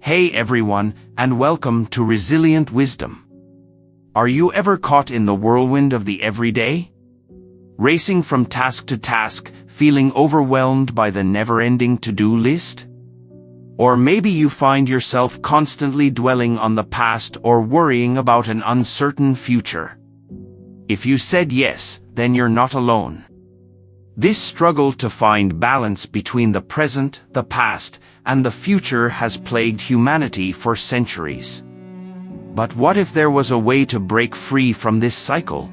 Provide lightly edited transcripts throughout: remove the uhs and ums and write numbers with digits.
Hey everyone, and welcome to Resilient Wisdom. Are you ever caught in the whirlwind of the everyday? Racing from task to task, feeling overwhelmed by the never-ending to-do list? Or maybe you find yourself constantly dwelling on the past or worrying about an uncertain future. If you said yes, then you're not alone. This struggle to find balance between the present, the past, and the future has plagued humanity for centuries. But what if there was a way to break free from this cycle?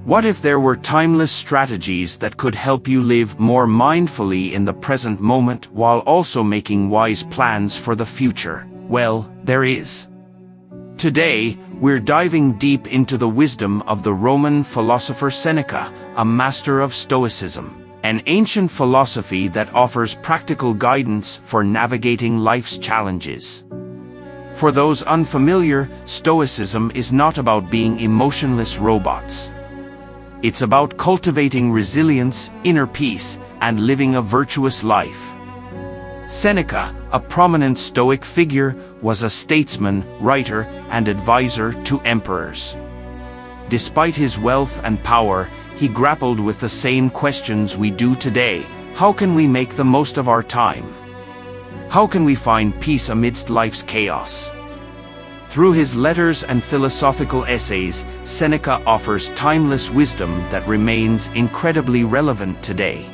What if there were timeless strategies that could help you live more mindfully in the present moment while also making wise plans for the future? Well, there is. Today, we're diving deep into the wisdom of the Roman philosopher Seneca, a master of Stoicism, an ancient philosophy that offers practical guidance for navigating life's challenges. For those unfamiliar, Stoicism is not about being emotionless robots. It's about cultivating resilience, inner peace, and living a virtuous life. Seneca, a prominent Stoic figure, was a statesman, writer, and advisor to emperors. Despite his wealth and power, he grappled with the same questions we do today. How can we make the most of our time? How can we find peace amidst life's chaos? Through his letters and philosophical essays, Seneca offers timeless wisdom that remains incredibly relevant today.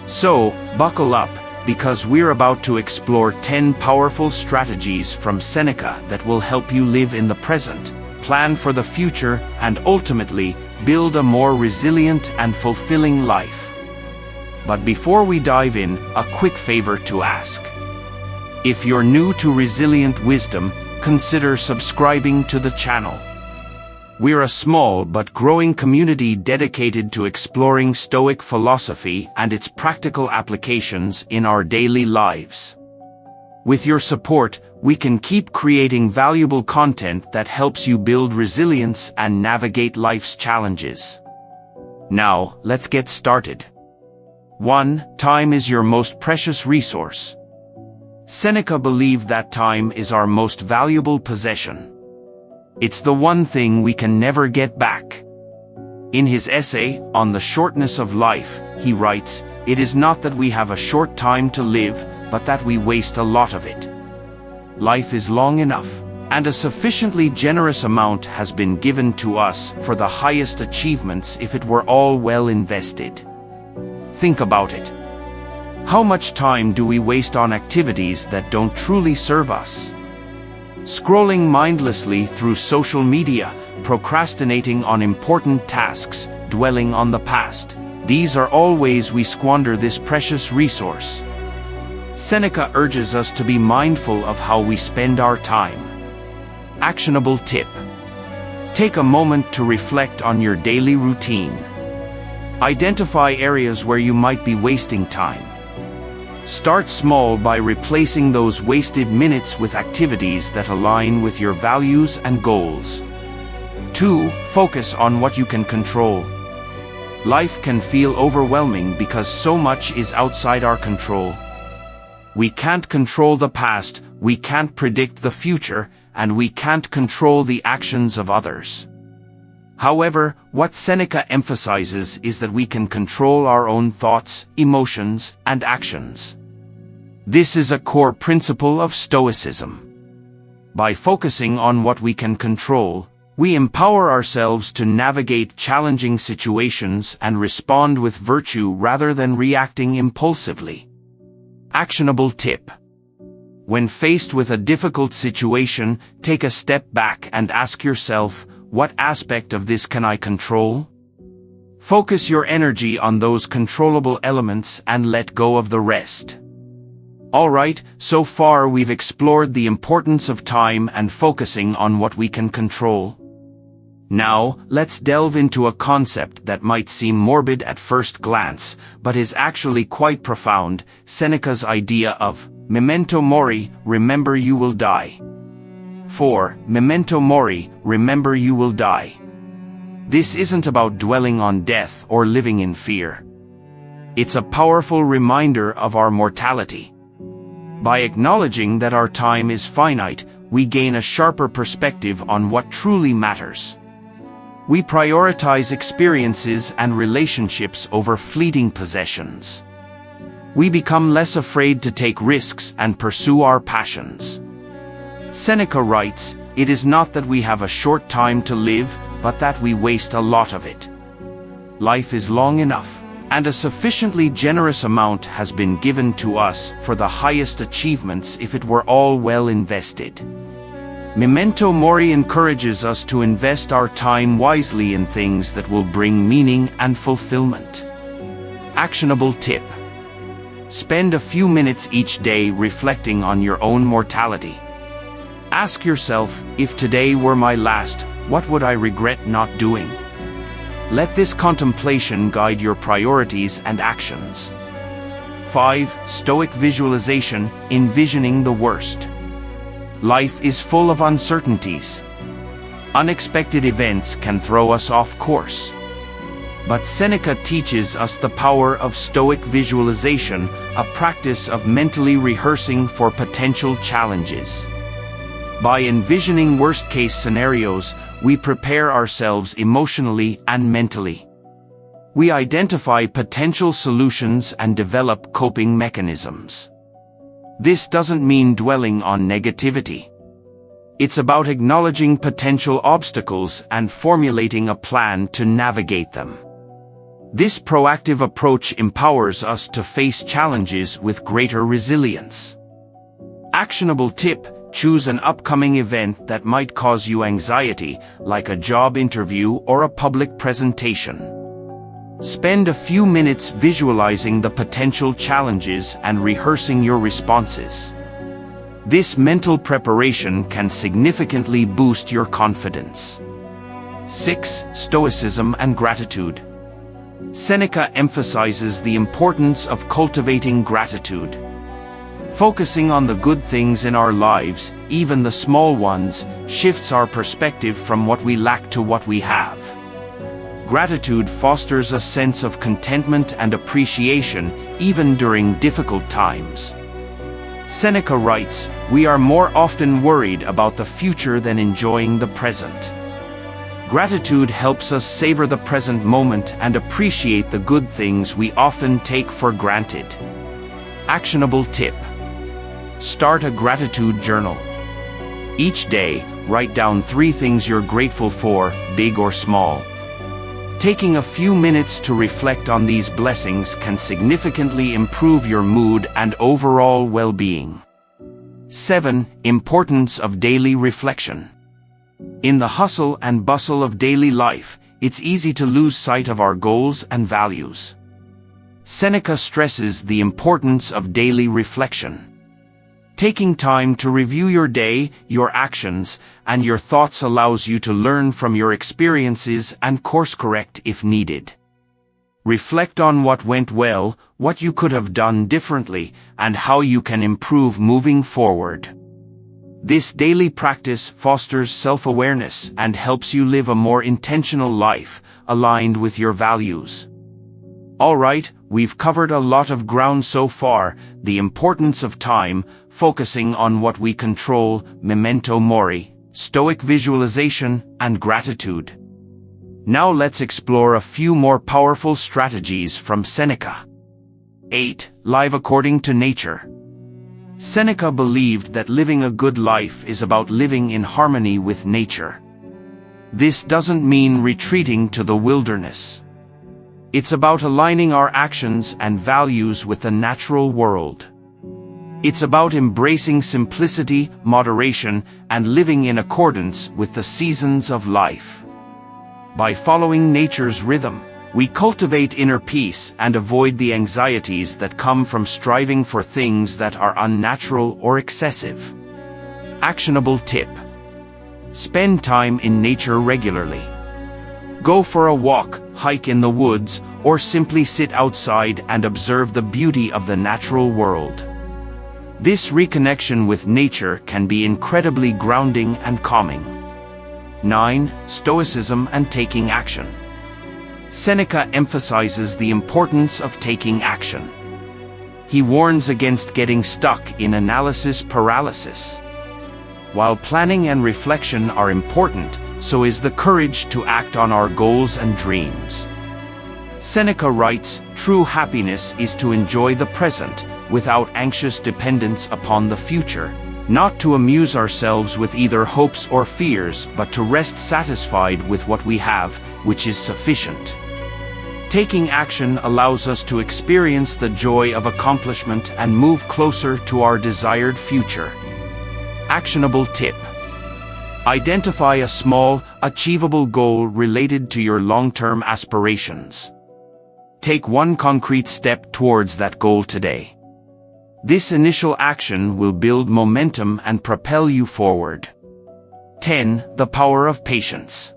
So, buckle up, because we're about to explore 10 powerful strategies from Seneca that will help you live in the present, plan for the future, and ultimately, build a more resilient and fulfilling life. But before we dive in, a quick favor to ask. If you're new to Resilient Wisdom, consider subscribing to the channel. We're a small but growing community dedicated to exploring Stoic philosophy and its practical applications in our daily lives. With your support, we can keep creating valuable content that helps you build resilience and navigate life's challenges. Now, let's get started. 1. Time is your most precious resource. Seneca believed that time is our most valuable possession. It's the one thing we can never get back. In his essay, On the Shortness of Life, he writes, "It is not that we have a short time to live, but that we waste a lot of it. Life is long enough, and a sufficiently generous amount has been given to us for the highest achievements if it were all well invested." Think about it. How much time do we waste on activities that don't truly serve us? Scrolling mindlessly through social media, procrastinating on important tasks, dwelling on the past. These are all ways we squander this precious resource. Seneca urges us to be mindful of how we spend our time. Actionable tip. Take a moment to reflect on your daily routine. Identify areas where you might be wasting time. Start small by replacing those wasted minutes with activities that align with your values and goals. 2. Focus on what you can control. Life can feel overwhelming because so much is outside our control. We can't control the past, we can't predict the future, and we can't control the actions of others. However, what Seneca emphasizes is that we can control our own thoughts, emotions, and actions. This is a core principle of Stoicism. By focusing on what we can control, we empower ourselves to navigate challenging situations and respond with virtue rather than reacting impulsively. Actionable tip. When faced with a difficult situation, take a step back and ask yourself, what aspect of this can I control? Focus your energy on those controllable elements and let go of the rest. Alright, so far we've explored the importance of time and focusing on what we can control. Now, let's delve into a concept that might seem morbid at first glance, but is actually quite profound, Seneca's idea of memento mori, remember you will die. 4. Memento mori, remember you will die. This isn't about dwelling on death or living in fear. It's a powerful reminder of our mortality. By acknowledging that our time is finite, we gain a sharper perspective on what truly matters. We prioritize experiences and relationships over fleeting possessions. We become less afraid to take risks and pursue our passions. Seneca writes, "It is not that we have a short time to live, but that we waste a lot of it." Life is long enough, and a sufficiently generous amount has been given to us for the highest achievements if it were all well invested. Memento Mori encourages us to invest our time wisely in things that will bring meaning and fulfillment. Actionable tip. Spend a few minutes each day reflecting on your own mortality. Ask yourself, if today were my last, what would I regret not doing? Let this contemplation guide your priorities and actions. 5. Stoic visualization, envisioning the worst. Life is full of uncertainties. Unexpected events can throw us off course. But Seneca teaches us the power of Stoic visualization, a practice of mentally rehearsing for potential challenges. By envisioning worst-case scenarios, we prepare ourselves emotionally and mentally. We identify potential solutions and develop coping mechanisms. This doesn't mean dwelling on negativity. It's about acknowledging potential obstacles and formulating a plan to navigate them. This proactive approach empowers us to face challenges with greater resilience. Actionable tip: choose an upcoming event that might cause you anxiety, like a job interview or a public presentation. Spend a few minutes visualizing the potential challenges and rehearsing your responses. This mental preparation can significantly boost your confidence. 6. Stoicism and gratitude. Seneca emphasizes the importance of cultivating gratitude. Focusing on the good things in our lives, even the small ones, shifts our perspective from what we lack to what we have. Gratitude fosters a sense of contentment and appreciation, even during difficult times. Seneca writes, "We are more often worried about the future than enjoying the present." Gratitude helps us savor the present moment and appreciate the good things we often take for granted. Actionable tip. Start a gratitude journal. Each day, write down 3 things you're grateful for, big or small. Taking a few minutes to reflect on these blessings can significantly improve your mood and overall well-being. 7. Importance of daily reflection. In the hustle and bustle of daily life, it's easy to lose sight of our goals and values. Seneca stresses the importance of daily reflection. Taking time to review your day, your actions, and your thoughts allows you to learn from your experiences and course-correct if needed. Reflect on what went well, what you could have done differently, and how you can improve moving forward. This daily practice fosters self-awareness and helps you live a more intentional life, aligned with your values. Alright, we've covered a lot of ground so far: the importance of time, focusing on what we control, memento mori, Stoic visualization, and gratitude. Now let's explore a few more powerful strategies from Seneca. 8. Live according to nature. Seneca believed that living a good life is about living in harmony with nature. This doesn't mean retreating to the wilderness. It's about aligning our actions and values with the natural world. It's about embracing simplicity, moderation, and living in accordance with the seasons of life. By following nature's rhythm, we cultivate inner peace and avoid the anxieties that come from striving for things that are unnatural or excessive. Actionable tip. Spend time in nature regularly. Go for a walk, hike in the woods, or simply sit outside and observe the beauty of the natural world. This reconnection with nature can be incredibly grounding and calming. 9. Stoicism and taking action. Seneca emphasizes the importance of taking action. he warns against getting stuck in analysis paralysis. While planning and reflection are important, so is the courage to act on our goals and dreams. Seneca writes, "True happiness is to enjoy the present, without anxious dependence upon the future, not to amuse ourselves with either hopes or fears, but to rest satisfied with what we have, which is sufficient." Taking action allows us to experience the joy of accomplishment and move closer to our desired future. Actionable tip. Identify a small, achievable goal related to your long-term aspirations. Take one concrete step towards that goal today. This initial action will build momentum and propel you forward. 10. The power of patience.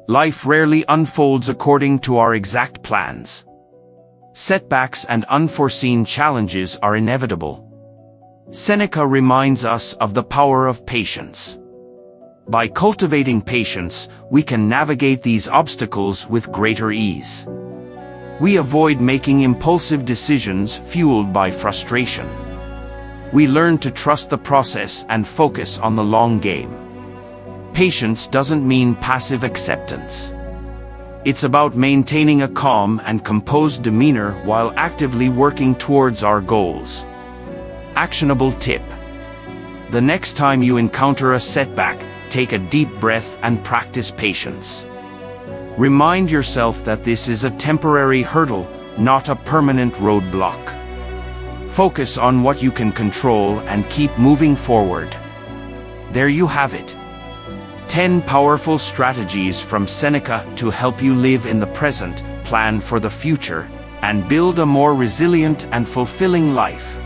Life rarely unfolds according to our exact plans. Setbacks and unforeseen challenges are inevitable. Seneca reminds us of the power of patience. By cultivating patience, we can navigate these obstacles with greater ease. We avoid making impulsive decisions fueled by frustration. We learn to trust the process and focus on the long game. Patience doesn't mean passive acceptance. It's about maintaining a calm and composed demeanor while actively working towards our goals. Actionable tip. The next time you encounter a setback, take a deep breath and practice patience. Remind yourself that this is a temporary hurdle, not a permanent roadblock. Focus on what you can control and keep moving forward. There you have it. 10 powerful strategies from Seneca to help you live in the present, plan for the future, and build a more resilient and fulfilling life.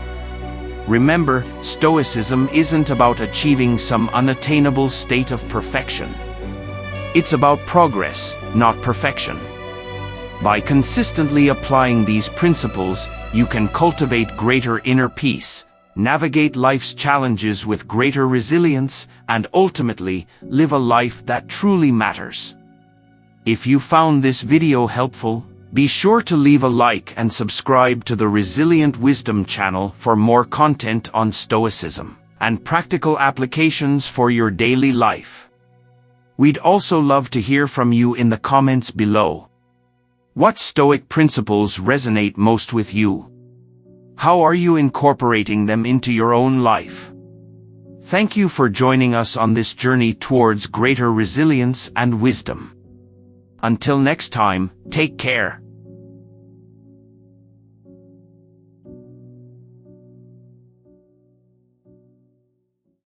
Remember, Stoicism isn't about achieving some unattainable state of perfection. It's about progress, not perfection. By consistently applying these principles, you can cultivate greater inner peace, navigate life's challenges with greater resilience, and ultimately, live a life that truly matters. If you found this video helpful, be sure to leave a like and subscribe to the Resilient Wisdom channel for more content on Stoicism and practical applications for your daily life. We'd also love to hear from you in the comments below. What Stoic principles resonate most with you? How are you incorporating them into your own life? Thank you for joining us on this journey towards greater resilience and wisdom. Until next time, take care.